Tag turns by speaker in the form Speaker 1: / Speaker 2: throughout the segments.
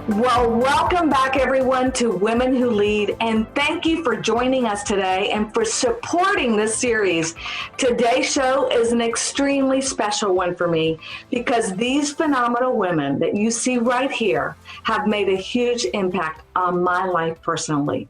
Speaker 1: Well, welcome back everyone to Women Who Lead, and thank you for joining us today and for supporting this series. Today's show is an extremely special one for me because these phenomenal women that you see right here have made a huge impact on my life personally.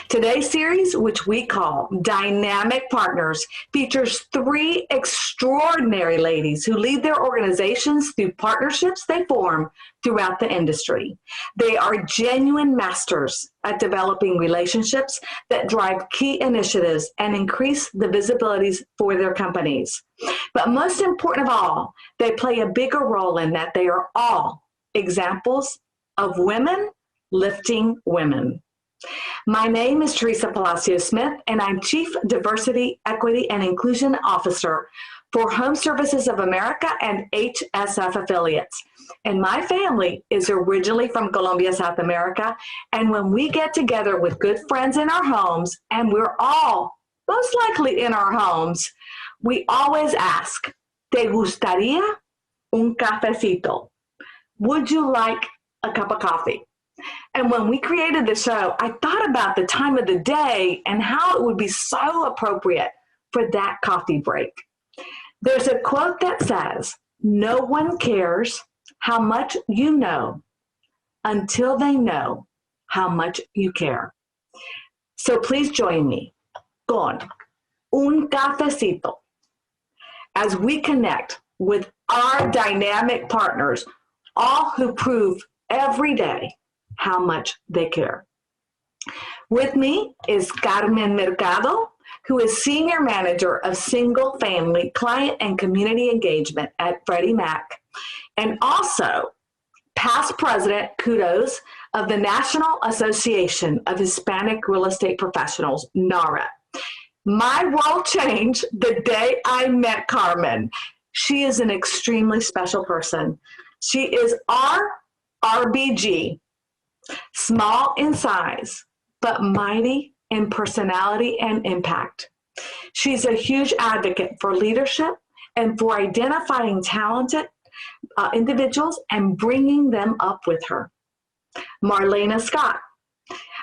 Speaker 1: Today's series, which we call Dynamic Partners, features three extraordinary ladies who lead their organizations through partnerships they form throughout the industry. They are genuine masters at developing relationships that drive key initiatives and increase the visibilities for their companies. But most important of all, they play a bigger role in that they are all examples of women lifting women. My name is Teresa Palacio Smith, and I'm Chief Diversity, Equity, and Inclusion Officer for Home Services of America and HSF affiliates. And my family is originally from Colombia, South America. And when we get together with good friends in our homes, and we're all most likely in our homes, we always ask, ¿Te gustaría un cafecito? Would you like a cup of coffee? And when we created the show, I thought about the time of the day and how it would be so appropriate for that coffee break. There's a quote that says, "No one cares how much you know until they know how much you care." So please join me con un cafecito as we connect with our dynamic partners, all who prove every day how much they care. With me is Carmen Mercado, who is Senior Manager of Single Family Client and Community Engagement at Freddie Mac, and also past President, kudos, of the National Association of Hispanic Real Estate Professionals, NARA. My role changed the day I met Carmen. She is an extremely special person. She is our RBG, small in size, but mighty in personality and impact. She's a huge advocate for leadership and for identifying talented individuals and bringing them up with her. Marlena Scott.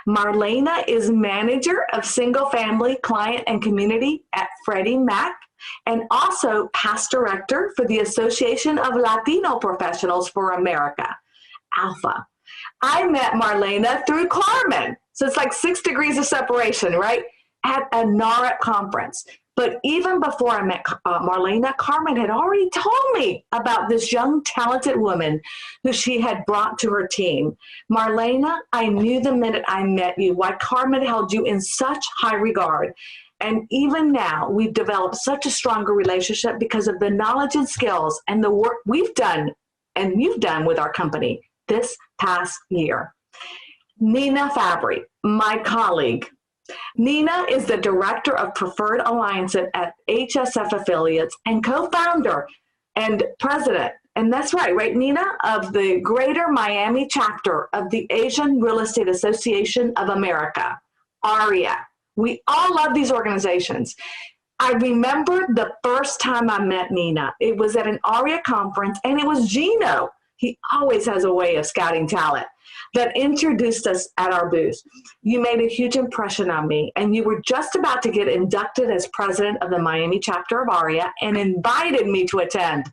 Speaker 1: Marlena is Manager of Single Family Client and Community at Freddie Mac and also past Director for the Association of Latino Professionals for America, ALPHA. I met Marlena through Carmen. So it's like 6 degrees of separation, right? At a NARA conference. But even before I met Marlena, Carmen had already told me about this young, talented woman who she had brought to her team. Marlena, I knew the minute I met you why Carmen held you in such high regard. And even now, we've developed such a stronger relationship because of the knowledge and skills and the work we've done and you've done with our company this past year. Nina Fabry, my colleague. Nina is the Director of Preferred Alliances at HSF Affiliates and co-founder and president, and that's right, Nina, of the Greater Miami chapter of the Asian Real Estate Association of America, ARIA. We all love these organizations. I remember the first time I met Nina. It was at an ARIA conference, and it was Gino. He always has a way of scouting talent that introduced us at our booth. You made a huge impression on me, and you were just about to get inducted as president of the Miami chapter of ARIA and invited me to attend,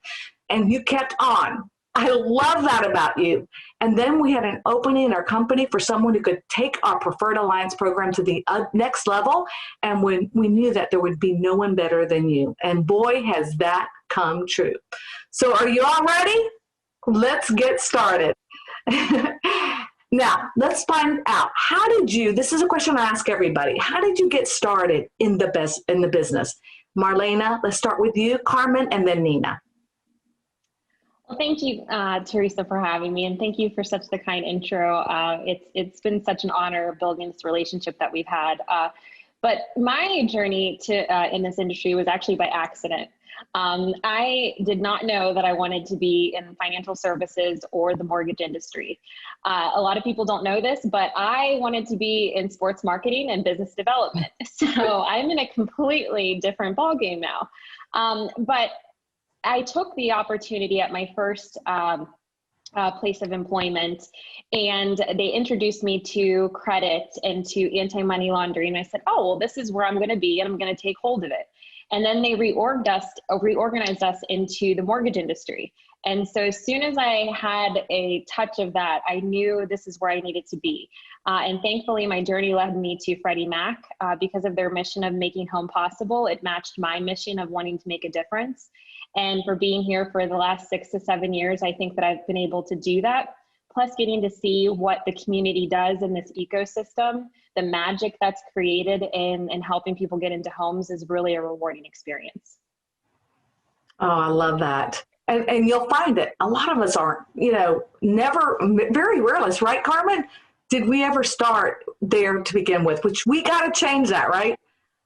Speaker 1: and you kept on. I love that about you. And then we had an opening in our company for someone who could take our Preferred Alliance program to the next level, and when we knew that there would be no one better than you. And boy, has that come true. So are you all ready? Let's get started. Now, let's find out, how did you, this is a question I ask everybody, how did you get started in the business? Marlena, let's start with you, Carmen, and then Nina.
Speaker 2: Well, thank you, Teresa, for having me, and thank you for such the kind intro. It's been such an honor building this relationship that we've had. But my journey to in this industry was actually by accident. I did not know that I wanted to be in financial services or the mortgage industry. A lot of people don't know this, but I wanted to be in sports marketing and business development. So I'm in a completely different ballgame now. But I took the opportunity at my first place of employment. And they introduced me to credit and to anti-money laundering. And I said, oh, well, this is where I'm going to be, and I'm going to take hold of it. And then they reorganized us into the mortgage industry. And so as soon as I had a touch of that, I knew this is where I needed to be. And thankfully, my journey led me to Freddie Mac because of their mission of making home possible. It matched my mission of wanting to make a difference. And for being here for the last 6 to 7 years, I think that I've been able to do that. Plus getting to see what the community does in this ecosystem, the magic that's created in helping people get into homes is really a rewarding experience.
Speaker 1: Oh, I love that. And you'll find that a lot of us aren't, never, very rarely, right, Carmen? Did we ever start there to begin with? Which we got to change that, right?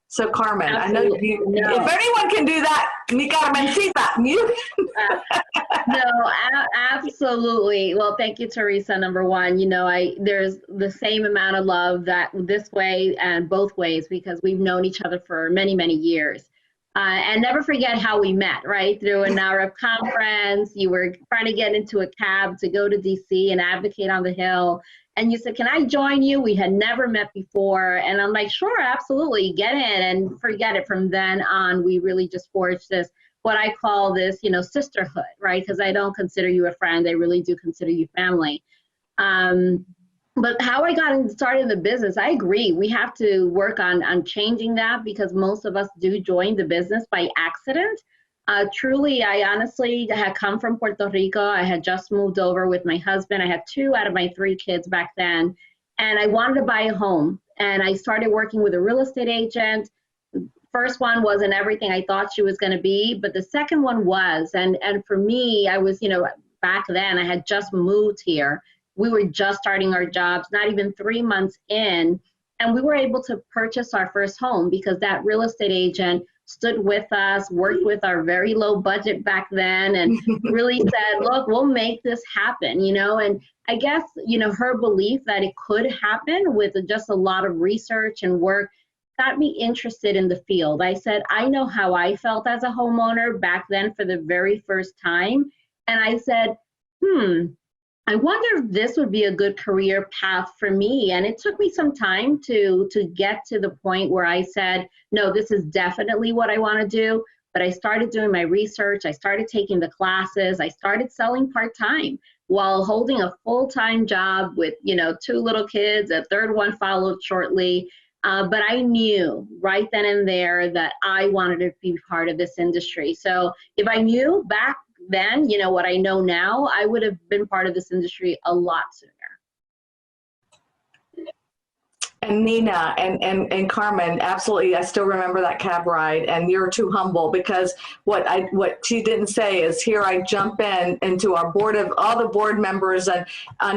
Speaker 1: So Carmen,
Speaker 3: Absolutely.
Speaker 1: I know if anyone can do that, Mika Mencita, you.
Speaker 3: No, absolutely. Well, thank you, Teresa. Number one, there's the same amount of love that this way and both ways, because we've known each other for many, many years. And never forget how we met, right? Through a NAREP conference. You were trying to get into a cab to go to DC and advocate on the Hill. And you said, can I join you? We had never met before. And I'm like, sure, absolutely, get in. And forget it. From then on, we really just forged this, what I call this, sisterhood, right? Because I don't consider you a friend. I really do consider you family. But how I got started in the business, I agree. We have to work on changing that, because most of us do join the business by accident. Truly, I honestly had come from Puerto Rico. I had just moved over with my husband. I had 2 out of my 3 kids back then. And I wanted to buy a home. And I started working with a real estate agent. First one wasn't everything I thought she was going to be, but the second one was. And for me, I was, back then, I had just moved here. We were just starting our jobs, not even 3 months in. And we were able to purchase our first home because that real estate agent stood with us, worked with our very low budget back then, and really said, look, we'll make this happen, and I guess, her belief that it could happen with just a lot of research and work got me interested in the field. I said, I know how I felt as a homeowner back then for the very first time. And I said, I wonder if this would be a good career path for me. And it took me some time to get to the point where I said, no, this is definitely what I want to do. But I started doing my research. I started taking the classes. I started selling part-time while holding a full-time job with, 2 little kids. A third one followed shortly. But I knew right then and there that I wanted to be part of this industry. So if I knew back then, what I know now, I would have been part of this industry a lot sooner.
Speaker 1: And Nina and Carmen, absolutely, I still remember that cab ride, and you're too humble, because what she didn't say is, here I jump into our board of all the board members, and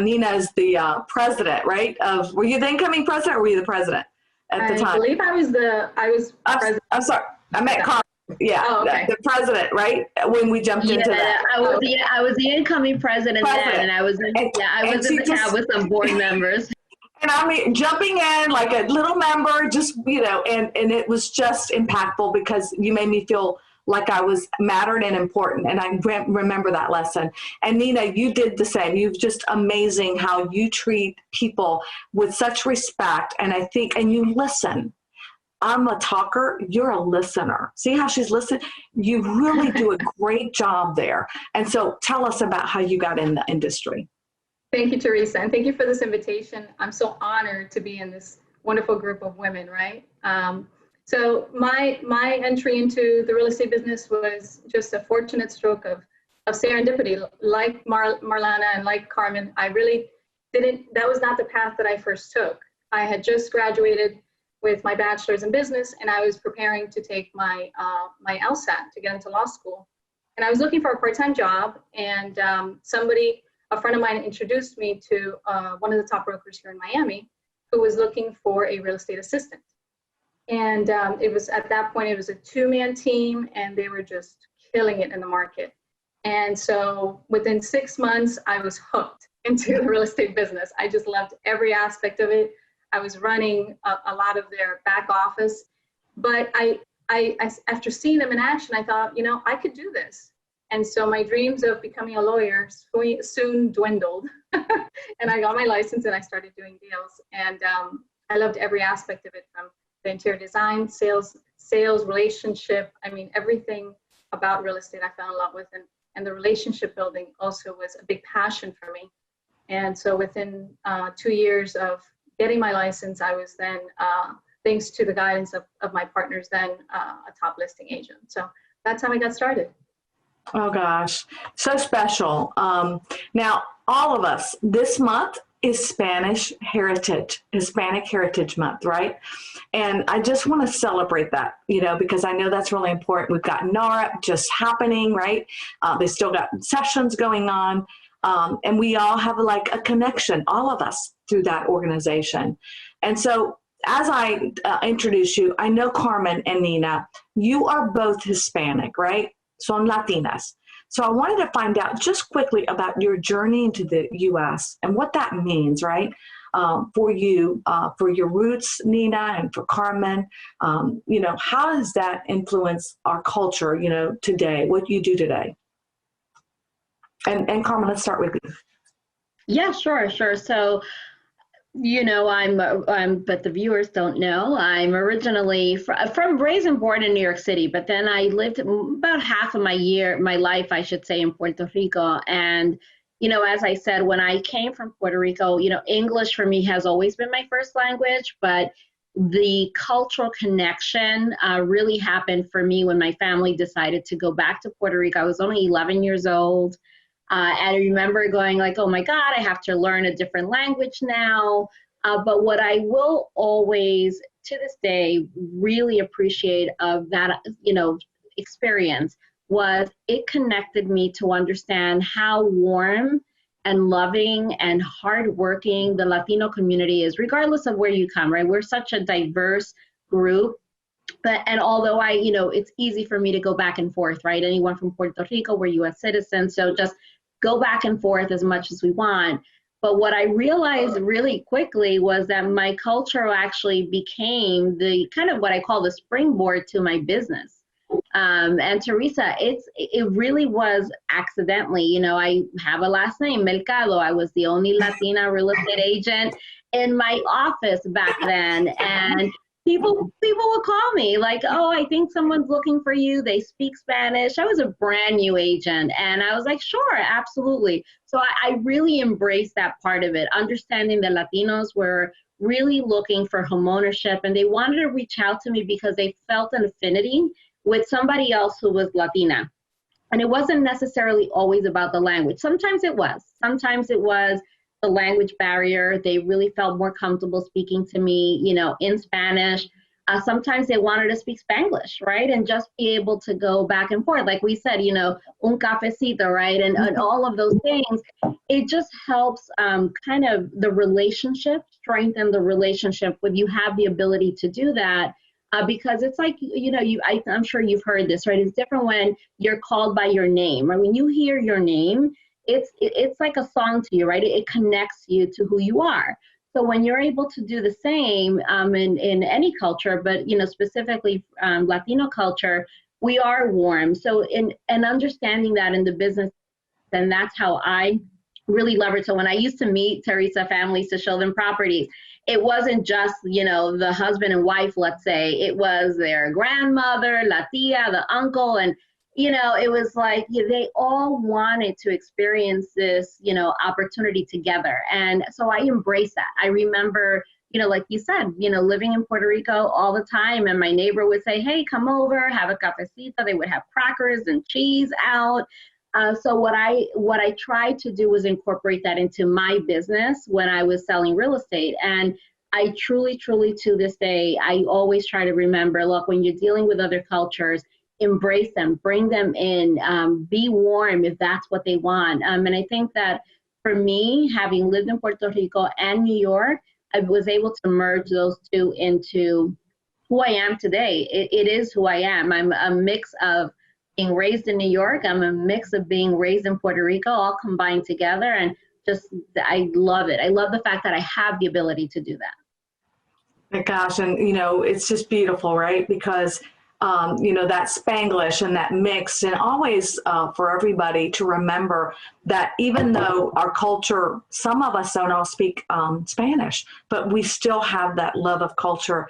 Speaker 1: Nina is the president, right? Were you the incoming president, or were you the president at the time?
Speaker 4: I believe I was president.
Speaker 1: I'm sorry, I meant Carmen. Yeah,
Speaker 4: oh, okay.
Speaker 1: the president, right? When we jumped into that.
Speaker 3: I was the incoming president then, and I was in the cab with some board members.
Speaker 1: And I mean, jumping in like a little member, just, and it was just impactful, because you made me feel like I was mattered and important. And I remember that lesson. And Nina, you did the same. You've just amazing how you treat people with such respect. And I think, and you listen. I'm a talker, you're a listener. See how she's listening? You really do a great job there. And so tell us about how you got in the industry.
Speaker 4: Thank you, Teresa, and thank you for this invitation. I'm so honored to be in this wonderful group of women, right? So my entry into the real estate business was just a fortunate stroke of serendipity. Like Marlana and like Carmen, I really that was not the path that I first took. I had just graduated with my bachelor's in business, and I was preparing to take my my LSAT to get into law school. And I was looking for a part-time job, and a friend of mine introduced me to one of the top brokers here in Miami, who was looking for a real estate assistant. And it was, at that point, it was a 2-man team, and they were just killing it in the market. And so within 6 months, I was hooked into the real estate business. I just loved every aspect of it. I was running a lot of their back office, but I after seeing them in action, I thought, I could do this. And so my dreams of becoming a lawyer soon dwindled. And I got my license and I started doing deals. And I loved every aspect of it, from the interior design, sales, relationship. I mean, everything about real estate I fell in love with. And the relationship building also was a big passion for me. And so within 2 years of getting my license, I was then, thanks to the guidance of my partners, then a top listing agent. So that's how I got started.
Speaker 1: Oh gosh, so special. Now, all of us, this month is Hispanic Heritage Month, right? And I just want to celebrate that, because I know that's really important. We've got NAHREP just happening, right? They still got sessions going on. And we all have like a connection, all of us, through that organization. And so as I introduce you, I know Carmen and Nina, you are both Hispanic, right? Son Latinas. So I wanted to find out just quickly about your journey into the U.S. and what that means, right? For you, for your roots, Nina, and for Carmen. How does that influence our culture, today, what you do today? And Carmen, let's start with you.
Speaker 3: Yeah, sure. So, but the viewers don't know, I'm originally from raised and born in New York City, but then I lived about half of my life, I should say, in Puerto Rico. And, as I said, when I came from Puerto Rico, English for me has always been my first language, but the cultural connection really happened for me when my family decided to go back to Puerto Rico. I was only 11 years old. And I remember going like, oh my God, I have to learn a different language now. But what I will always, to this day, really appreciate of that, experience was it connected me to understand how warm and loving and hardworking the Latino community is, regardless of where you come, right? We're such a diverse group. And although it's easy for me to go back and forth, right? Anyone from Puerto Rico, we're US citizens, so just go back and forth as much as we want. But what I realized really quickly was that my culture actually became the kind of what I call the springboard to my business. And Teresa, it really was accidentally, I have a last name, Mercado. I was the only Latina real estate agent in my office back then. And people would call me like, oh, I think someone's looking for you. They speak Spanish. I was a brand new agent. And I was like, sure, absolutely. So I really embraced that part of it, understanding that Latinos were really looking for homeownership, and they wanted to reach out to me because they felt an affinity with somebody else who was Latina. And it wasn't necessarily always about the language. Sometimes it was. Sometimes it was the language barrier. They really felt more comfortable speaking to me, in Spanish. Sometimes they wanted to speak Spanglish, right? And just be able to go back and forth. Like we said, un cafecito, right? And all of those things. It just helps kind of the relationship, strengthen the relationship when you have the ability to do that. Because it's like, I'm sure you've heard this, right? It's different when you're called by your name, right? When you hear your name, it's like a song to you, right? It connects you to who you are. So when you're able to do the same in any culture, but specifically Latino culture, we are warm. So and understanding that in the business, and that's how I really leverage. So when I used to meet Teresa families to show them properties, it wasn't just the husband and wife, let's say. It was their grandmother, la tia, the uncle, and it was like they all wanted to experience this, opportunity together. And so I embraced that. I remember, like you said, living in Puerto Rico all the time. And my neighbor would say, hey, come over, have a cafecito. They would have crackers and cheese out. So what I tried to do was incorporate that into my business when I was selling real estate. And I truly, truly, to this day, I always try to remember, look, when you're dealing with other cultures, embrace them, bring them in, be warm if that's what they want. And I think that for me, having lived in Puerto Rico and New York, I was able to merge those two into who I am today. It is who I am. I'm a mix of being raised in New York. I'm a mix of being raised in Puerto Rico, all combined together. And just, I love it. I love the fact that I have the ability to do that.
Speaker 1: My gosh, and it's just beautiful, right? Because that Spanglish and that mix, and always for everybody to remember that even though our culture, some of us don't all speak Spanish, but we still have that love of culture.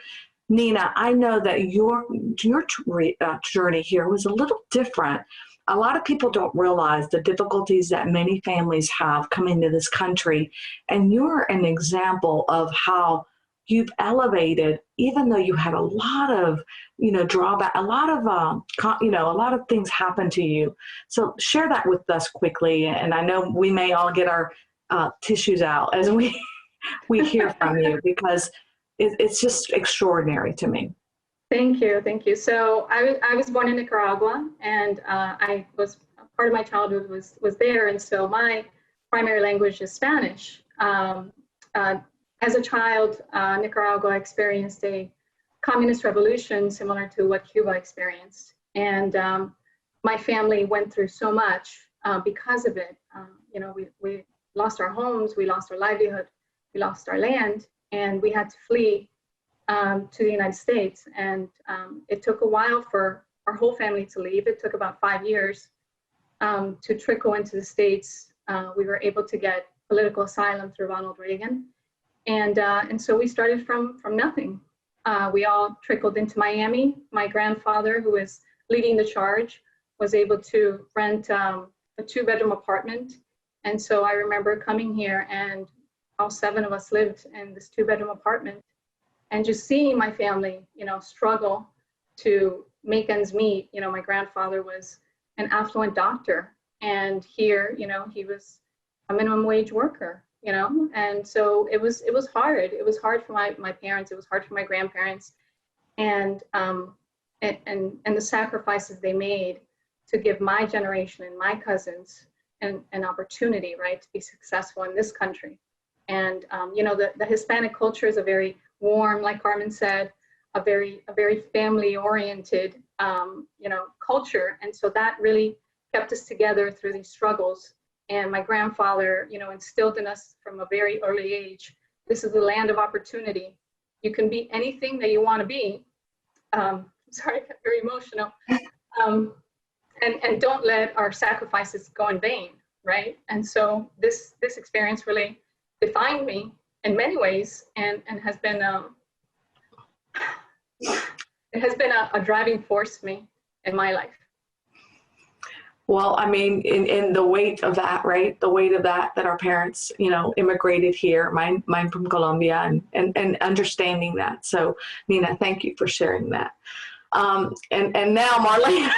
Speaker 1: Nina, I know that your journey here was a little different. A lot of people don't realize the difficulties that many families have coming to this country, and you're an example of how you've elevated, even though you had a lot of, drawback, a lot of, a lot of things happen to you. So share that with us quickly. And I know we may all get our tissues out as we hear from you, because it's just extraordinary to me.
Speaker 4: Thank you. Thank you. So I was born in Nicaragua, and part of my childhood was there. And so my primary language is Spanish. As a child, Nicaragua experienced a communist revolution similar to what Cuba experienced. And my family went through so much because of it. We lost our homes, we lost our livelihood, we lost our land, and we had to flee to the United States. And it took a while for our whole family to leave. It took about 5 years to trickle into the States. We were able to get political asylum through Ronald Reagan. And so we started from nothing. We all trickled into Miami. My grandfather, who was leading the charge, was able to rent a 2-bedroom apartment. And so I remember coming here, and all 7 of us lived in this 2-bedroom apartment, and just seeing my family, struggle to make ends meet. My grandfather was an affluent doctor, and here, he was a minimum wage worker. And so it was hard. It was hard for my parents. It was hard for my grandparents, and the sacrifices they made to give my generation and my cousins an opportunity, right, to be successful in this country. And the Hispanic culture is a very warm, like Carmen said, a very family-oriented culture, and so that really kept us together through these struggles. And my grandfather, instilled in us from a very early age, this is the land of opportunity. You can be anything that you want to be. Sorry, I got very emotional. And don't let our sacrifices go in vain, right? And so this experience really defined me in many ways, and has been it has been a driving force for me in my life.
Speaker 1: Well, I mean, in the weight of that, right? The weight of that our parents, immigrated here, mine from Colombia, and understanding that. So, Nina, thank you for sharing that. And now, Marlene,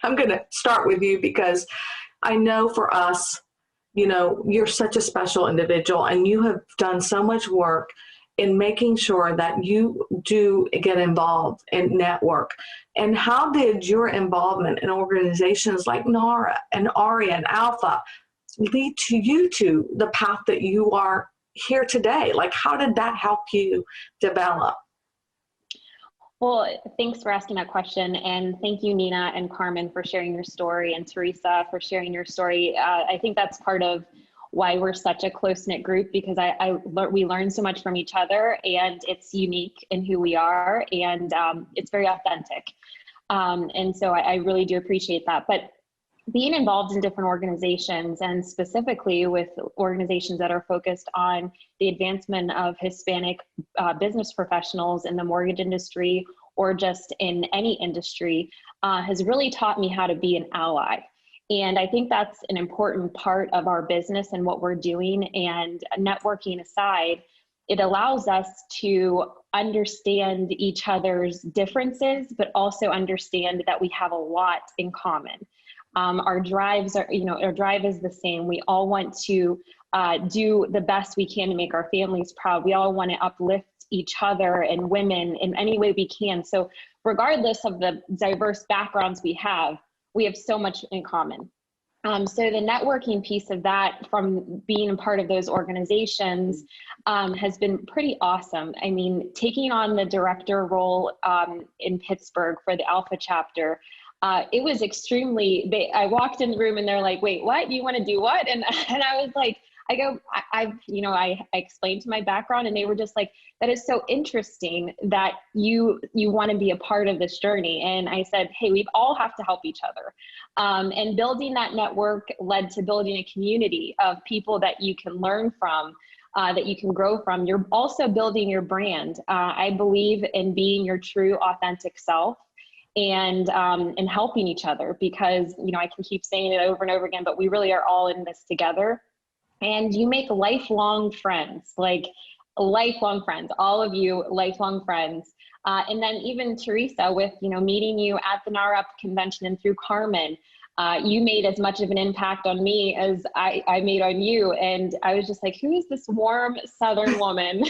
Speaker 1: I'm going to start with you, because I know for us, you're such a special individual, and you have done so much work in making sure that you do get involved and network. And how did your involvement in organizations like NARA and ARIA and Alpha lead to you to the path that you are here today? Like, how did that help you develop?
Speaker 2: Well, thanks for asking that question. And thank you, Nina and Carmen, for sharing your story, and Teresa for sharing your story. I think that's part of why we're such a close-knit group, because we learn so much from each other, and it's unique in who we are, and it's very authentic. And so I really do appreciate that. But being involved in different organizations, and specifically with organizations that are focused on the advancement of Hispanic business professionals in the mortgage industry, or just in any industry, has really taught me how to be an ally. And I think that's an important part of our business and what we're doing. And networking aside, it allows us to understand each other's differences, but also understand that we have a lot in common. Our drives are, our drive is the same. We all want to do the best we can to make our families proud. We all want to uplift each other and women in any way we can. So regardless of the diverse backgrounds we have so much in common. So the networking piece of that, from being a part of those organizations, has been pretty awesome. I mean, taking on the director role in Pittsburgh for the Alpha chapter, it was extremely, I walked in the room and they're like, wait, what? You want to do what? And I was like, I explained to my background, and they were just like, that is so interesting that you want to be a part of this journey. And I said, hey, we all have to help each other. And building that network led to building a community of people that you can learn from, that you can grow from. You're also building your brand. I believe in being your true, authentic self, and helping each other, because, I can keep saying it over and over again, but we really are all in this together. And you make lifelong friends, all of you lifelong friends. And then even Teresa, with, meeting you at the NARUP convention and through Carmen, you made as much of an impact on me as I made on you. And I was just like, who is this warm Southern woman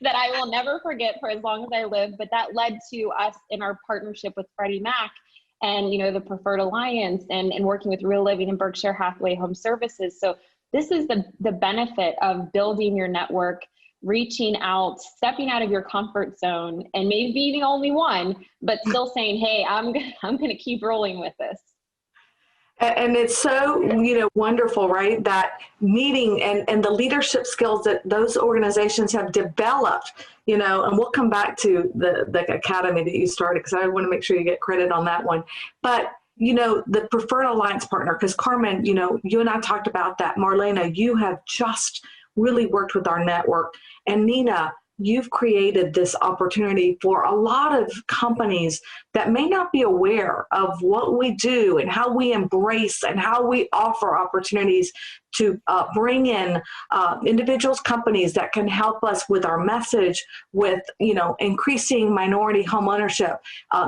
Speaker 2: that I will never forget for as long as I live? But that led to us in our partnership with Freddie Mac and, the Preferred Alliance, and working with Real Living and Berkshire Hathaway Home Services. So this is the benefit of building your network, reaching out, stepping out of your comfort zone, and maybe being the only one, but still saying, hey, I'm going to keep rolling with this.
Speaker 1: And it's so, wonderful, right? That meeting and the leadership skills that those organizations have developed, and we'll come back to the academy that you started, because I want to make sure you get credit on that one. But, the Preferred Alliance partner, because Carmen, you and I talked about that. Marlena, you have just really worked with our network. And Nina, you've created this opportunity for a lot of companies that may not be aware of what we do and how we embrace and how we offer opportunities to bring in individuals, companies that can help us with our message, with increasing minority home ownership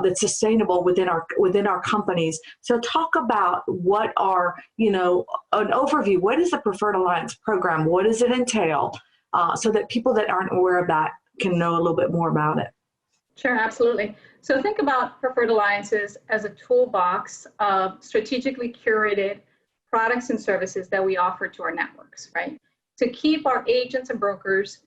Speaker 1: that's sustainable within our companies. So talk about what are an overview. What is the Preferred Alliance program? What does it entail? So that people that aren't aware of that can know a little bit more about it.
Speaker 4: Sure, absolutely. So think about Preferred Alliances as a toolbox of strategically curated products and services that we offer to our networks, right? To keep our agents and brokers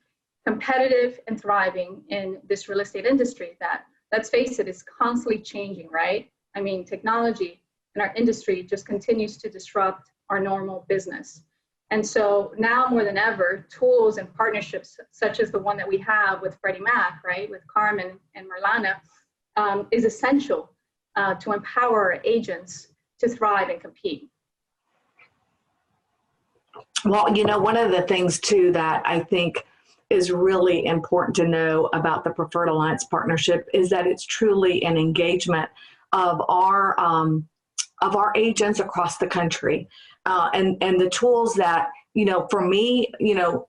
Speaker 4: competitive and thriving in this real estate industry that, let's face it, is constantly changing, right? I mean, technology in our industry just continues to disrupt our normal business. And so now more than ever, tools and partnerships such as the one that we have with Freddie Mac, right, with Carmen and Marlena, is essential to empower our agents to thrive and compete.
Speaker 1: Well, one of the things too that I think is really important to know about the Preferred Alliance partnership is that it's truly an engagement of our agents across the country. And the tools that, for me,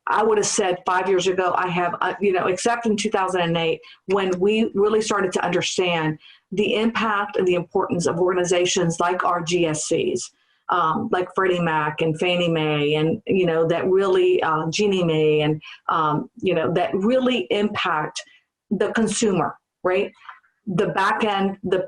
Speaker 1: I would have said 5 years ago, I have, except in 2008, when we really started to understand the impact and the importance of organizations like our GSCs, like Freddie Mac and Fannie Mae, and, that really, Ginnie Mae, and, that really impact the consumer, right? The back end, the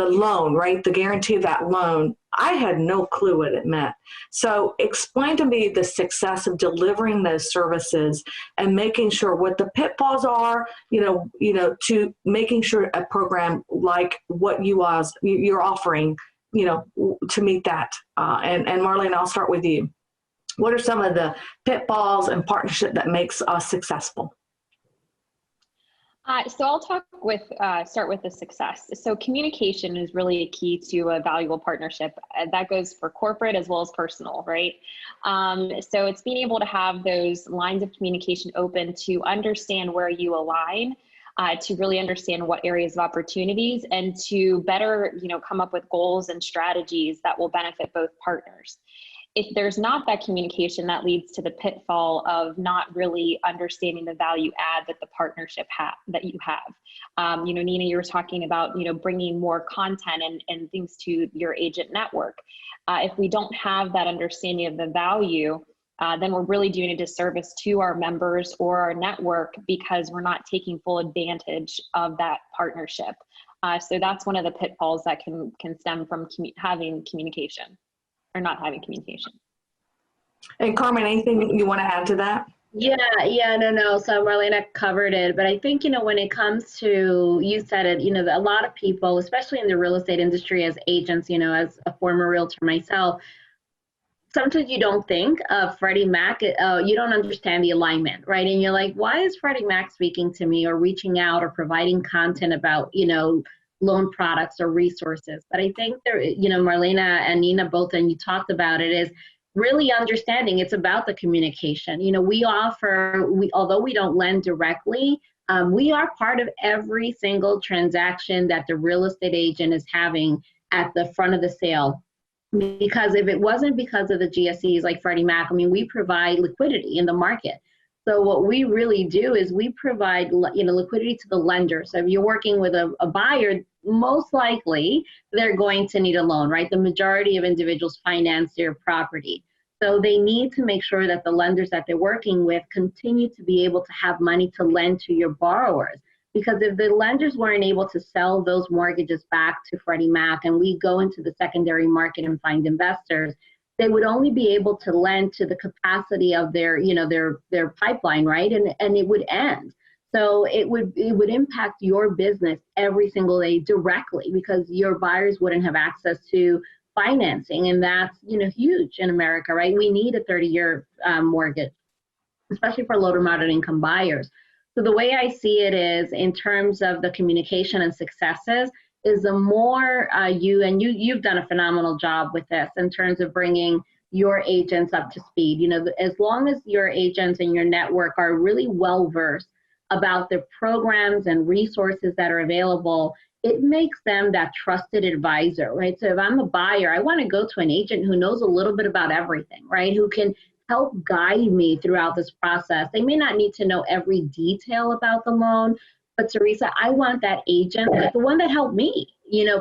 Speaker 1: loan, right? The guarantee of that loan. I had no clue what it meant. So explain to me the success of delivering those services and making sure what the pitfalls are, to making sure a program like what you're offering, to meet that. And Marlene, I'll start with you. What are some of the pitfalls and partnership that makes us successful?
Speaker 2: So I'll start with the success. So communication is really a key to a valuable partnership. That goes for corporate as well as personal, right? So it's being able to have those lines of communication open to understand where you align, to really understand what areas of opportunities, and to better, come up with goals and strategies that will benefit both partners. If there's not that communication, that leads to the pitfall of not really understanding the value add that the partnership that you have. Nina, you were talking about, bringing more content and things to your agent network. If we don't have that understanding of the value, then we're really doing a disservice to our members or our network, because we're not taking full advantage of that partnership. So that's one of the pitfalls that can stem from having communication. Or not having communication.
Speaker 1: And Carmen, anything you want to add to that?
Speaker 3: No. So Marlena covered it, but I think, when it comes to, you said it, a lot of people, especially in the real estate industry as agents, as a former realtor myself, sometimes you don't think of Freddie Mac, you don't understand the alignment, right? And you're like, why is Freddie Mac speaking to me or reaching out or providing content about, loan products or resources? But I think there, Marlena and Nina both, and you talked about it, is really understanding it's about the communication. Although we don't lend directly, we are part of every single transaction that the real estate agent is having at the front of the sale. Because if it wasn't because of the GSEs like Freddie Mac, we provide liquidity in the market. So what we really do is we provide, liquidity to the lender. So if you're working with a buyer, most likely they're going to need a loan, right? The majority of individuals finance their property. So they need to make sure that the lenders that they're working with continue to be able to have money to lend to your borrowers. Because if the lenders weren't able to sell those mortgages back to Freddie Mac and we go into the secondary market and find investors, they would only be able to lend to the capacity of their pipeline, right? And it would end. So it would impact your business every single day directly because your buyers wouldn't have access to financing. And that's, huge in America, right? We need a 30-year mortgage, especially for low to moderate income buyers. So the way I see it is in terms of the communication and successes is the more you've done a phenomenal job with this in terms of bringing your agents up to speed. As long as your agents and your network are really well versed about the programs and resources that are available, it makes them that trusted advisor, right? So if I'm a buyer, I want to go to an agent who knows a little bit about everything, right? Who can help guide me throughout this process. They may not need to know every detail about the loan, but Teresa, I want that agent, the one that helped me,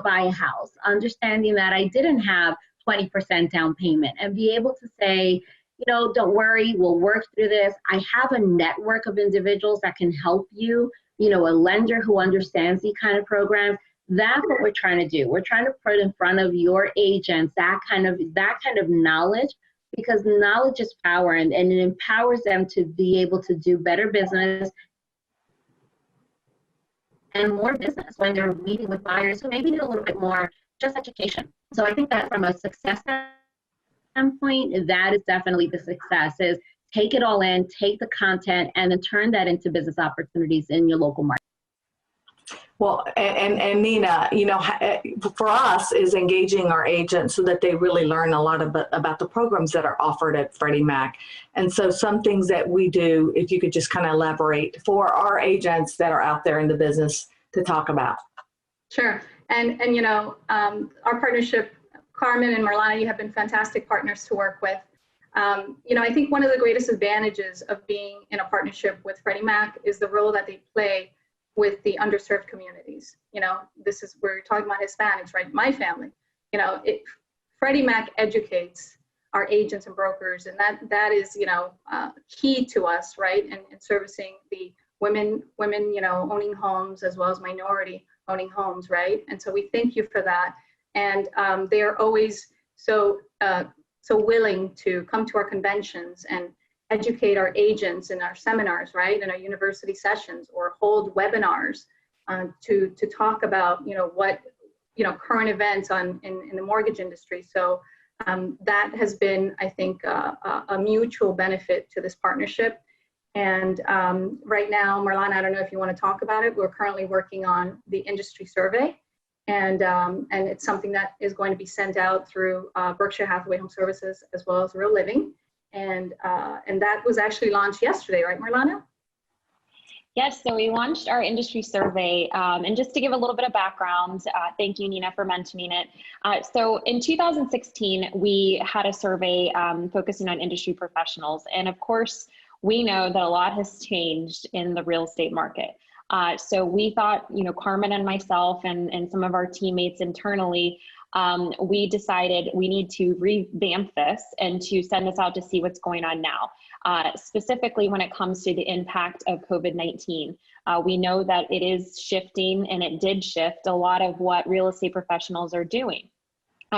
Speaker 3: buy a house, understanding that I didn't have 20% down payment and be able to say, don't worry, we'll work through this. I have a network of individuals that can help you, a lender who understands these kind of programs. That's what we're trying to do. We're trying to put in front of your agents that kind of knowledge, because knowledge is power and it empowers them to be able to do better business and more business when they're meeting with buyers who maybe need a little bit more just education. So I think that from a success standpoint, that is definitely the success, is take it all in, take the content, and then turn that into business opportunities in your local market.
Speaker 1: Well, and Nina, for us is engaging our agents so that they really learn a lot about the programs that are offered at Freddie Mac. And so some things that we do, if you could just kind of elaborate for our agents that are out there in the business to talk about.
Speaker 4: Sure. And our partnership, Carmen and Marlana, you have been fantastic partners to work with. I think one of the greatest advantages of being in a partnership with Freddie Mac is the role that they play with the underserved communities. We're talking about Hispanics, right? My family, Freddie Mac educates our agents and brokers, and that is, key to us, right? And servicing the women, owning homes as well as minority owning homes, right? And so we thank you for that. And they are always so willing to come to our conventions and educate our agents in our seminars, right, in our university sessions, or hold webinars to talk about, what, current events in the mortgage industry. So that has been, I think, a mutual benefit to this partnership. And right now, Marlana, I don't know if you want to talk about it. We're currently working on the industry survey, and it's something that is going to be sent out through Berkshire Hathaway Home Services as well as Real Living. And that was actually launched yesterday, right, Marlana?
Speaker 2: Yes, so we launched our industry survey, and just to give a little bit of background, thank you, Nina, for mentioning it. So in 2016, we had a survey focusing on industry professionals, and of course, we know that a lot has changed in the real estate market. So we thought, Carmen and myself and some of our teammates internally, we decided we need to revamp this and to send this out to see what's going on now. Specifically when it comes to the impact of COVID-19. We know that it is shifting, and it did shift a lot of what real estate professionals are doing.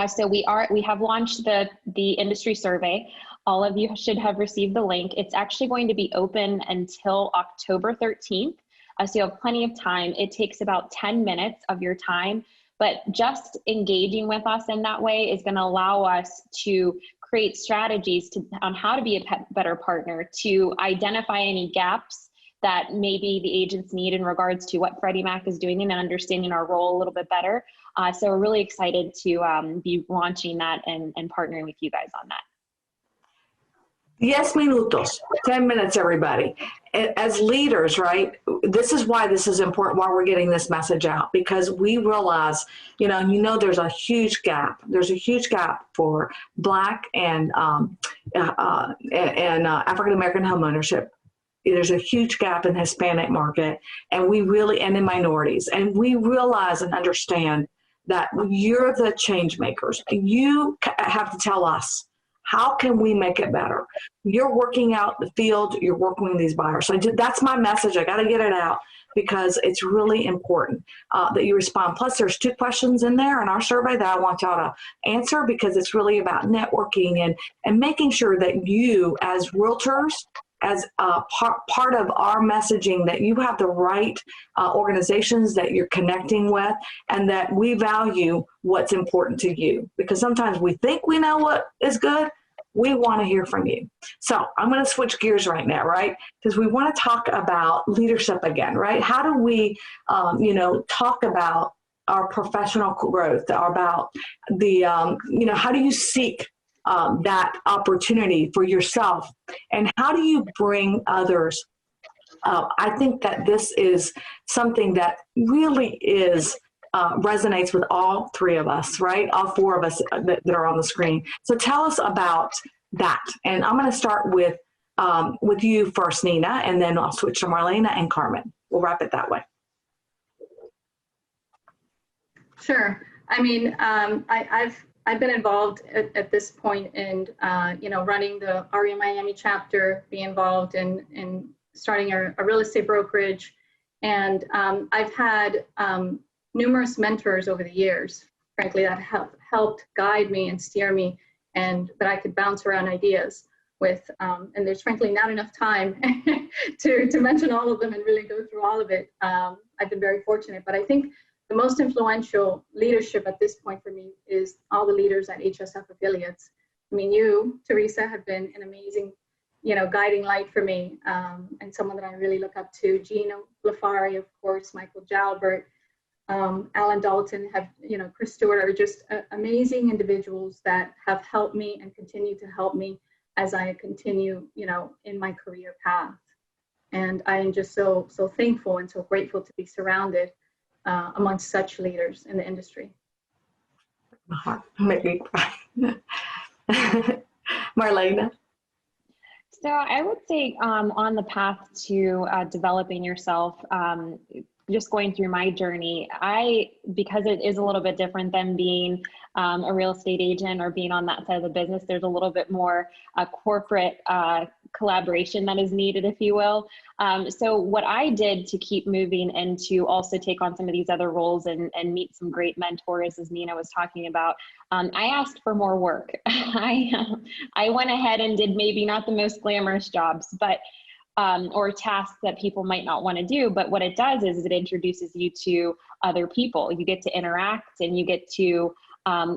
Speaker 2: So we have launched the industry survey. All of you should have received the link. It's actually going to be open until October 13th. So you have plenty of time. It takes about 10 minutes of your time, but just engaging with us in that way is going to allow us to create strategies on how to be a better partner, to identify any gaps that maybe the agents need in regards to what Freddie Mac is doing and understanding our role a little bit better. So we're really excited to be launching that and partnering with you guys on that.
Speaker 1: 10 minutos, 10 minutes, everybody. As leaders, right, this is why this is important, why we're getting this message out, because we realize, there's a huge gap. There's a huge gap for Black and African-American homeownership. There's a huge gap in the Hispanic market, and in minorities. And we realize and understand that you're the change makers. You have to tell us, how can we make it better? You're working out the field, you're working with these buyers. So that's my message. I got to get it out because it's really important that you respond. Plus, there's 2 questions in there in our survey that I want y'all to answer, because it's really about networking and making sure that you, as realtors, as part of our messaging, that you have the right organizations that you're connecting with, and that we value what's important to you. Because sometimes we think we know what is good. We want to hear from you. So I'm going to switch gears right now, right? Because we want to talk about leadership again, right? How do we, talk about our professional growth, about the, how do you seek that opportunity for yourself, and how do you bring others up? I think that this is something that really resonates with all 3 of us, right? All 4 of us that are on the screen. So tell us about that. And I'm going to start with you first, Nina, and then I'll switch to Marlena and Carmen. We'll wrap it that way.
Speaker 4: Sure. I mean, I've been involved at this point in, running the RE Miami chapter, be involved in starting a real estate brokerage. And I've had numerous mentors over the years, frankly, that have helped guide me and steer me, and that I could bounce around ideas with. And there's frankly not enough time to mention all of them and really go through all of it. I've been very fortunate, but I think the most influential leadership at this point for me is all the leaders at HSF affiliates. I mean, you, Teresa, have been an amazing, guiding light for me, and someone that I really look up to. Gina Lafari, of course, Michael Jalbert, Alan Dalton, Chris Stewart, are just amazing individuals that have helped me and continue to help me as I continue, in my career path. And I am just so thankful and so grateful to be surrounded amongst such leaders in the industry.
Speaker 1: My heart make me cry. Marlena.
Speaker 2: So I would say on the path to developing yourself, just going through my journey, because it is a little bit different than being a real estate agent or being on that side of the business, there's a little bit more corporate collaboration that is needed, if you will. So what I did to keep moving and to also take on some of these other roles and meet some great mentors, as Nina was talking about, I asked for more work. I went ahead and did maybe not the most glamorous jobs, but or tasks that people might not want to do. But what it does is it introduces you to other people. You get to interact and you get to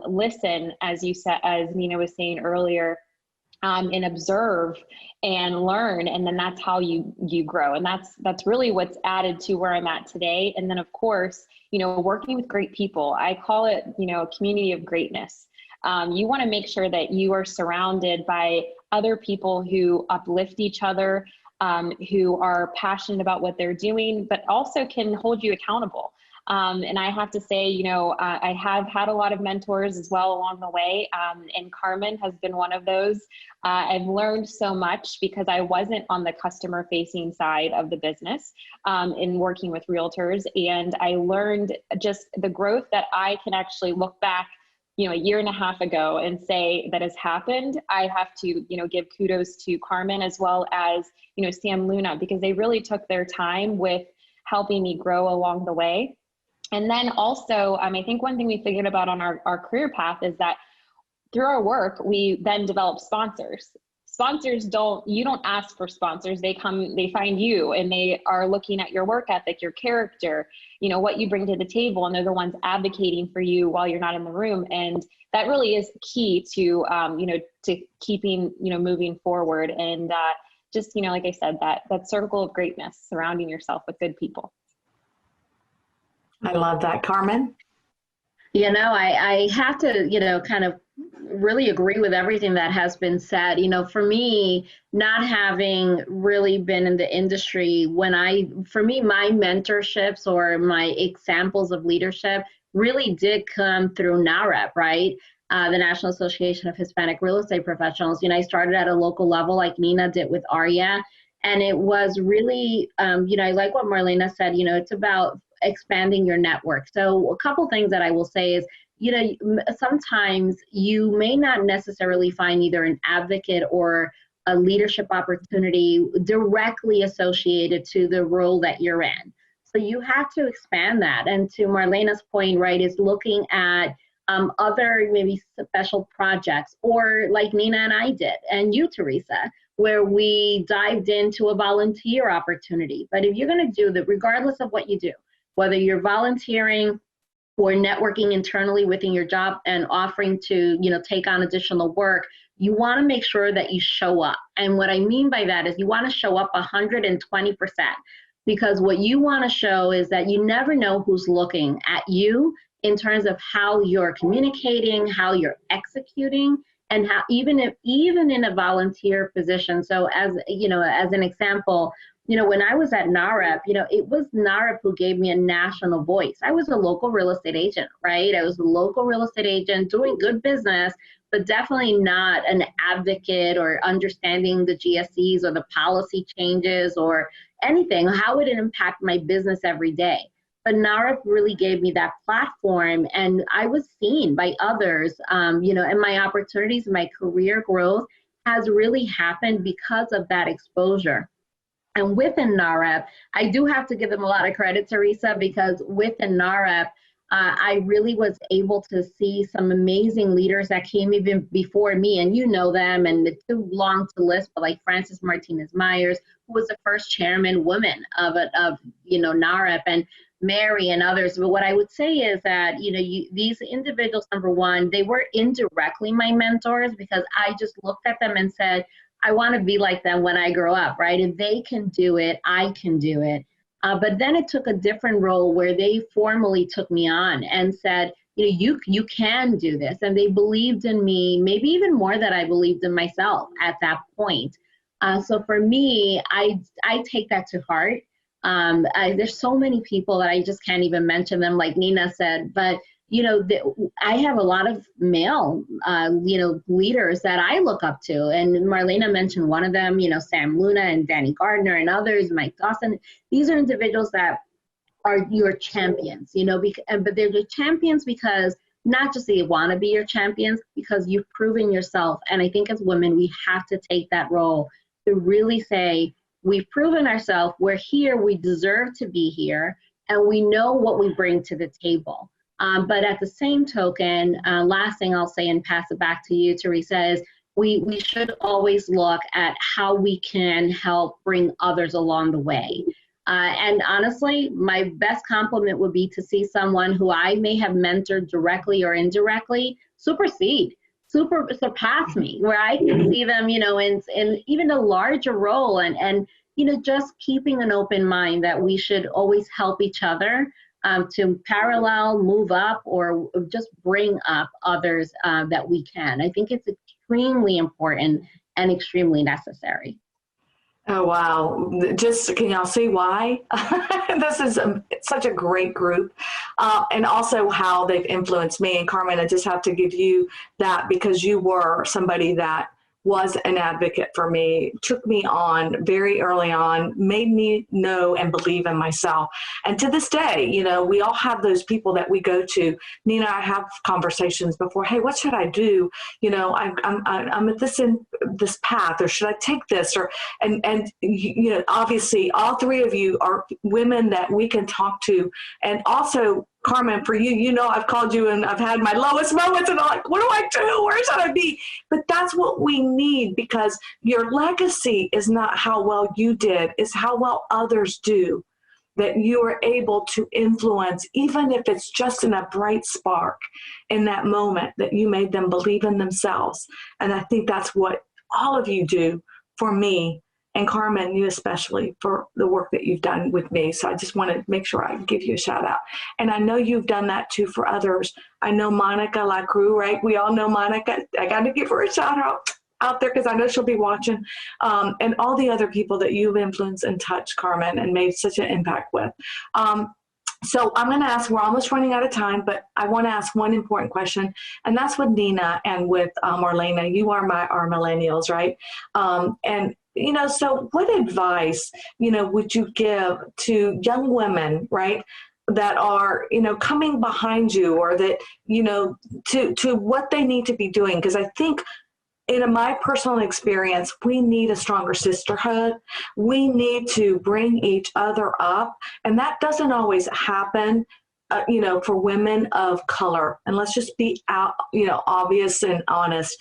Speaker 2: listen, as you said, as Nina was saying earlier, and observe and learn. And then that's how you grow. And that's really what's added to where I'm at today. And then of course, working with great people, I call it, a community of greatness. You want to make sure that you are surrounded by other people who uplift each other, who are passionate about what they're doing, but also can hold you accountable. And I have to say, I have had a lot of mentors as well along the way, and Carmen has been one of those. I've learned so much because I wasn't on the customer facing side of the business in working with realtors. And I learned just the growth that I can actually look back a year and a half ago and say that has happened. I have to, give kudos to Carmen as well as, Sam Luna, because they really took their time with helping me grow along the way. And then also, I think one thing we figured about on our career path is that through our work, we then develop sponsors. sponsors you don't ask for sponsors. They find you, and they are looking at your work ethic, your character, you know, what you bring to the table, and they're the ones advocating for you while you're not in the room. And that really is key to, you know, to keeping, you know, moving forward. And just, you know, like I said, that circle of greatness, surrounding yourself with good people.
Speaker 1: I love that. Carmen?
Speaker 3: You know, I have to, you know, kind of really agree with everything that has been said. You know, for me, not having really been in the industry, for me, my mentorships or my examples of leadership really did come through NAHREP, right? The National Association of Hispanic Real Estate Professionals. You know, I started at a local level like Nina did with ARIA. And it was really, you know, I like what Marlena said, you know, it's about expanding your network. So a couple things that I will say is, you know, sometimes you may not necessarily find either an advocate or a leadership opportunity directly associated to the role that you're in. So you have to expand that. And to Marlena's point, right, is looking at other maybe special projects, or like Nina and I did, and you, Teresa, where we dived into a volunteer opportunity. But if you're going to do that, regardless of what you do, whether you're volunteering or networking internally within your job and offering to, you know, take on additional work, you want to make sure that you show up. And what I mean by that is you want to show up 120%, because what you want to show is that you never know who's looking at you in terms of how you're communicating, how you're executing, and how even in a volunteer position. So as, you know, as an example, you know, when I was at NAHREP, you know, it was NAHREP who gave me a national voice. I was a local real estate agent, right? I was a local real estate agent doing good business, but definitely not an advocate or understanding the GSEs or the policy changes or anything. How would it impact my business every day? But NAHREP really gave me that platform, and I was seen by others, you know, and my opportunities, my career growth has really happened because of that exposure. And within NAHREP, I do have to give them a lot of credit, Teresa, because within NAHREP, I really was able to see some amazing leaders that came even before me, and you know them, and it's too long to list, but like Frances Martinez Myers, who was the first chairman woman of you know, NAHREP, and Mary and others. But what I would say is that, you know, these individuals, number one, they were indirectly my mentors, because I just looked at them and said, I want to be like them when I grow up, right? If they can do it, I can do it. But then it took a different role where they formally took me on and said, you know, you can do this. And they believed in me, maybe even more than I believed in myself at that point. So for me, I take that to heart. There's so many people that I just can't even mention them, like Nina said, but you know, I have a lot of male, you know, leaders that I look up to. And Marlena mentioned one of them, you know, Sam Luna and Danny Gardner and others, Mike Dawson. These are individuals that are your champions, you know, but they're your champions because not just they want to be your champions, because you've proven yourself. And I think as women, we have to take that role to really say, we've proven ourselves, we're here, we deserve to be here, and we know what we bring to the table. But at the same token, last thing I'll say and pass it back to you, Teresa, is we should always look at how we can help bring others along the way. And honestly, my best compliment would be to see someone who I may have mentored directly or indirectly surpass me, where I can see them, you know, in even a larger role, and you know, just keeping an open mind that we should always help each other. To parallel, move up, or just bring up others that we can. I think it's extremely important and extremely necessary.
Speaker 1: Oh, wow. Just, can y'all see why? This is such a great group. And also how they've influenced me. And Carmen, I just have to give you that, because you were somebody that was an advocate for me, took me on very early on, made me know and believe in myself. And to this day, you know, we all have those people that we go to. Nina, I have conversations before, hey, what should I do? You know, I'm at this path, or should I take this? Or, and you know, obviously all three of you are women that we can talk to. And also, Carmen, for you, you know, I've called you and I've had my lowest moments and I'm like, what do I do? Where should I be? But that's what we need, because your legacy is not how well you did, it's how well others do, that you are able to influence, even if it's just in a bright spark in that moment, that you made them believe in themselves. And I think that's what all of you do for me, and Carmen, you especially, for the work that you've done with me. So I just want to make sure I give you a shout out. And I know you've done that too for others. I know Monica Lacroix, right? We all know Monica. I got to give her a shout out there because I know she'll be watching. And all the other people that you've influenced and touched, Carmen, and made such an impact with. So I'm going to ask, we're almost running out of time, but I want to ask one important question, and that's with Nina and with Marlena. You are our millennials, right? And you know, so what advice, you know, would you give to young women, right, that are, you know, coming behind you, or that, you know, to what they need to be doing? Because I think in my personal experience, we need a stronger sisterhood. We need to bring each other up. And that doesn't always happen, you know, for women of color. And let's just be out, you know, obvious and honest,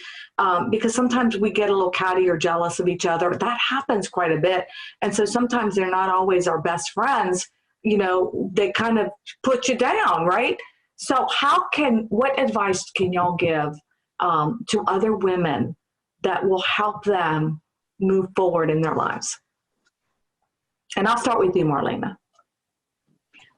Speaker 1: because sometimes we get a little catty or jealous of each other. That happens quite a bit. And so sometimes they're not always our best friends. You know, they kind of put you down, right? So what advice can y'all give to other women that will help them move forward in their lives? And I'll start with you, Marlena.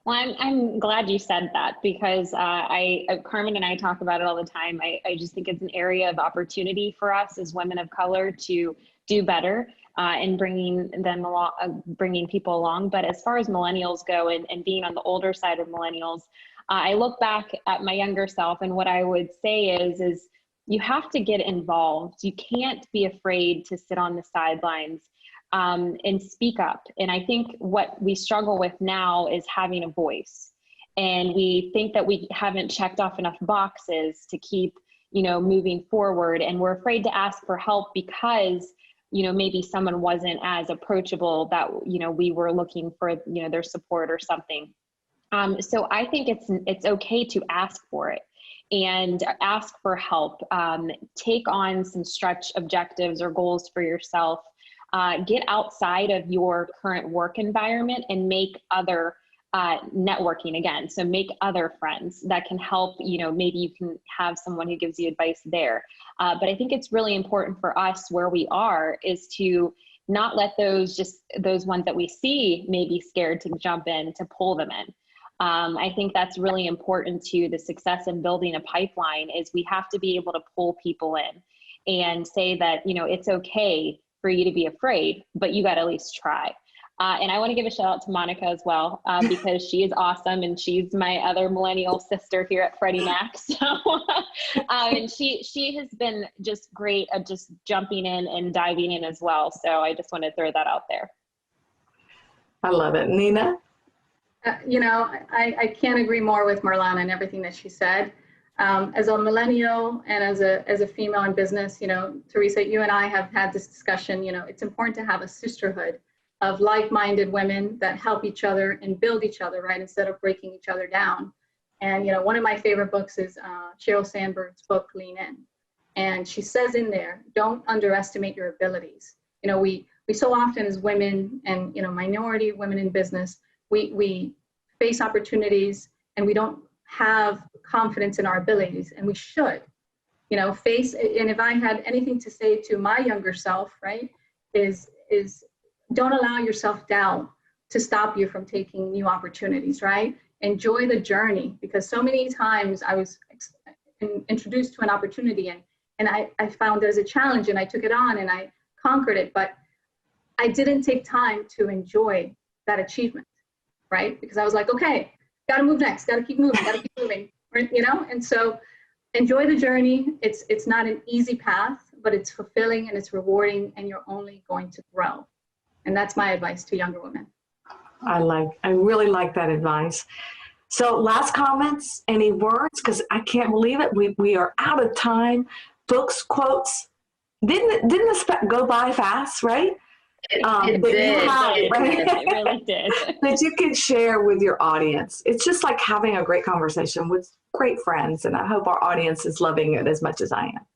Speaker 2: Well, I'm glad you said that, because Carmen and I talk about it all the time. I just think it's an area of opportunity for us as women of color to do better in bringing them along, bringing people along. But as far as millennials go, and being on the older side of millennials, I look back at my younger self, and what I would say is you have to get involved. You can't be afraid to sit on the sidelines and speak up. And I think what we struggle with now is having a voice. And we think that we haven't checked off enough boxes to keep, you know, moving forward. And we're afraid to ask for help because, you know, maybe someone wasn't as approachable that, you know, we were looking for, you know, their support or something. So I think it's okay to ask for it and ask for help. Take on some stretch objectives or goals for yourself. Get outside of your current work environment and make other networking again. So make other friends that can help, you know, maybe you can have someone who gives you advice there. But I think it's really important for us where we are is to not let those ones that we see maybe scared to jump in, to pull them in. I think that's really important to the success in building a pipeline is we have to be able to pull people in and say that, you know, it's okay for you to be afraid, but you got to at least try. And I want to give a shout out to Monica as well, because she is awesome. And she's my other millennial sister here at Freddie Mac. So, and she has been just great at just jumping in and diving in as well. So I just want to throw that out there.
Speaker 1: I love it. Nina?
Speaker 4: You know, I can't agree more with Marlena and everything that she said. As a millennial and as a female in business, you know, Teresa, you and I have had this discussion. You know, it's important to have a sisterhood of like-minded women that help each other and build each other, right, instead of breaking each other down. And, you know, one of my favorite books is Sheryl Sandberg's book, Lean In. And she says in there, don't underestimate your abilities. You know, we so often as women and, you know, minority women in business, we face opportunities and we don't have confidence in our abilities, and we should, you know, and if I had anything to say to my younger self, right, is don't allow your self-doubt to stop you from taking new opportunities, right? Enjoy the journey, because so many times I was introduced to an opportunity and I found there's a challenge and I took it on and I conquered it, but I didn't take time to enjoy that achievement, right? Because I was like, okay, gotta move next, gotta keep moving, you know? And so enjoy the journey. It's not an easy path, but it's fulfilling and it's rewarding, and you're only going to grow. And that's my advice to younger women.
Speaker 1: I really like that advice. So last comments, any words? Because I can't believe it. We are out of time. Books, quotes. Didn't this go by fast, right?
Speaker 3: It
Speaker 1: that you
Speaker 3: did.
Speaker 1: have,
Speaker 2: It really did.
Speaker 1: that you can share with your audience. It's just like having a great conversation with great friends, and I hope our audience is loving it as much as I am.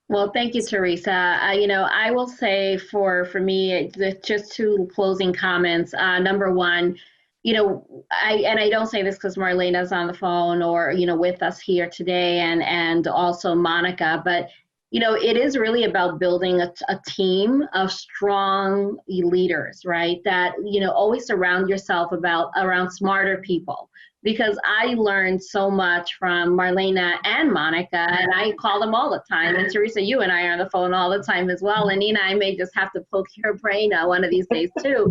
Speaker 3: Well, thank you, Teresa. I will say for me, just two closing comments. Number one, I don't say this because Marlena's on the phone or with us here today, and also Monica, but it is really about building a team of strong leaders, right? That always surround yourself around smarter people. Because I learned so much from Marlena and Monica, and I call them all the time. And Teresa, you and I are on the phone all the time as well. And Nina, I may just have to poke your brain out one of these days too.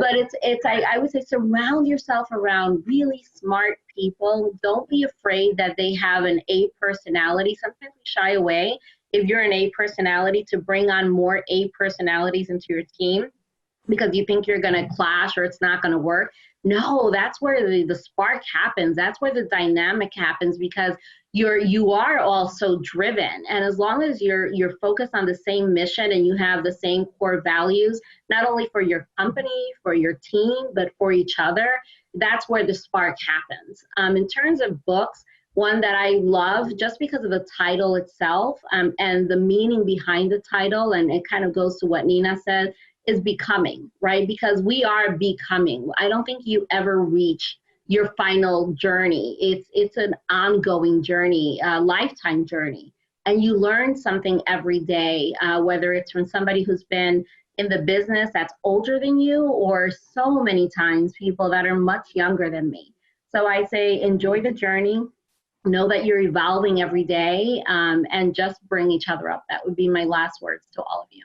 Speaker 3: But I would say surround yourself around really smart people. Don't be afraid that they have an A personality. Sometimes we shy away if you're an A personality to bring on more A personalities into your team because you think you're going to clash or it's not going to work. No, that's where the spark happens. That's where the dynamic happens because you are all so driven. And as long as you're focused on the same mission and you have the same core values, not only for your company, for your team, but for each other, that's where the spark happens. In terms of books, one that I love just because of the title itself and the meaning behind the title, and it kind of goes to what Nina said, is becoming, right? Because we are becoming. I don't think you ever reach your final journey. It's an ongoing journey, a lifetime journey. And you learn something every day, whether it's from somebody who's been in the business that's older than you, or so many times people that are much younger than me. So I say, enjoy the journey, know that you're evolving every day, and just bring each other up. That would be my last words to all of you.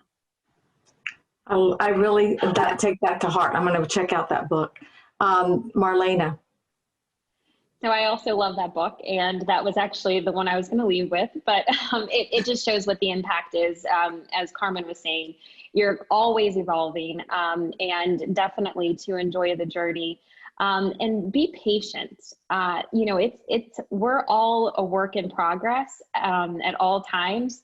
Speaker 1: Oh, I really take that to heart. I'm going to check out that book. Marlena.
Speaker 2: So I also love that book, and that was actually the one I was going to leave with, but it just shows what the impact is. As Carmen was saying, you're always evolving, and definitely to enjoy the journey, and be patient. We're all a work in progress at all times.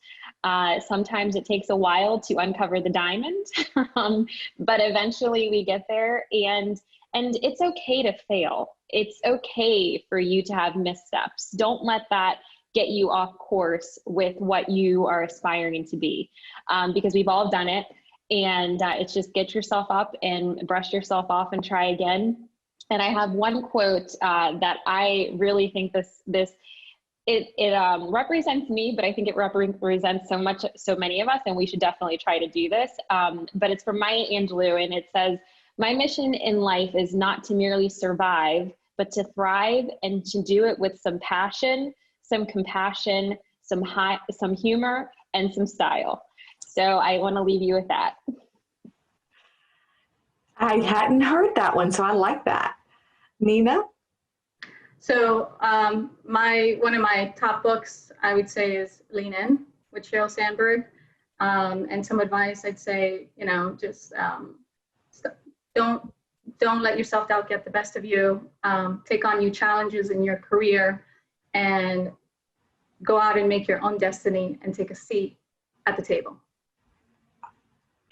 Speaker 2: Sometimes it takes a while to uncover the diamond, but eventually we get there, and it's okay to fail. It's okay for you to have missteps. Don't let that get you off course with what you are aspiring to be, because we've all done it, and it's just get yourself up and brush yourself off and try again. And I have one quote that I really think it represents me, but I think it represents so many of us, and we should definitely try to do this. But it's from Maya Angelou, and it says, "My mission in life is not to merely survive, but to thrive, and to do it with some passion, some compassion, some humor, and some style." So I want to leave you with that.
Speaker 1: I hadn't heard that one, so I like that. Nina?
Speaker 4: So one of my top books, I would say, is Lean In with Sheryl Sandberg. And some advice, I'd say, just don't let your self-doubt get the best of you. Take on new challenges in your career and go out and make your own destiny and take a seat at the table.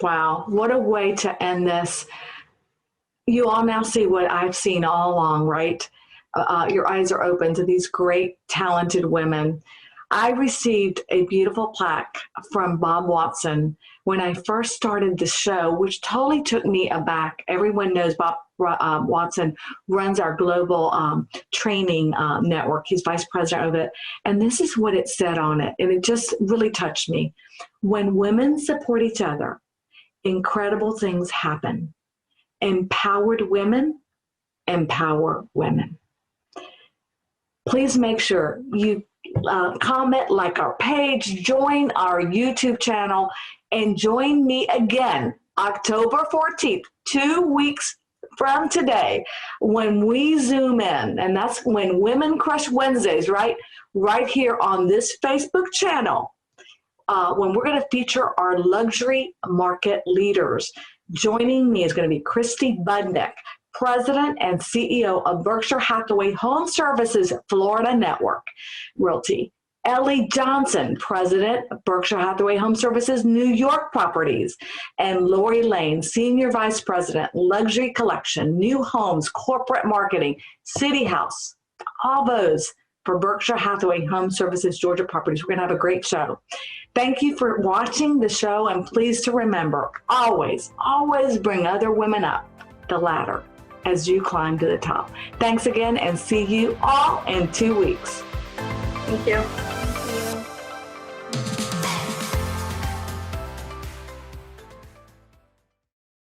Speaker 1: Wow, what a way to end this. You all now see what I've seen all along, right? Your eyes are open to these great, talented women. I received a beautiful plaque from Bob Watson when I first started the show, which totally took me aback. Everyone knows Bob Watson runs our global training network. He's vice president of it. And this is what it said on it. And it just really touched me. When women support each other, incredible things happen. Empowered women empower women. Please make sure you comment, like our page, join our YouTube channel, and join me again October 14th, 2 weeks from today, when we zoom in. And that's when Women Crush Wednesdays, right here on this Facebook channel, when we're going to feature our luxury market leaders. Joining me is going to be Christy Budnick, President and CEO of Berkshire Hathaway Home Services Florida Network Realty, Ellie Johnson, President of Berkshire Hathaway Home Services New York Properties, and Lori Lane, Senior Vice President, Luxury Collection, New Homes, Corporate Marketing, City House, all those for Berkshire Hathaway Home Services Georgia Properties. We're going to have a great show. Thank you for watching the show, and please to remember, always, always bring other women up the ladder as you climb to the top. Thanks again, and see you all in 2 weeks.
Speaker 4: Thank you.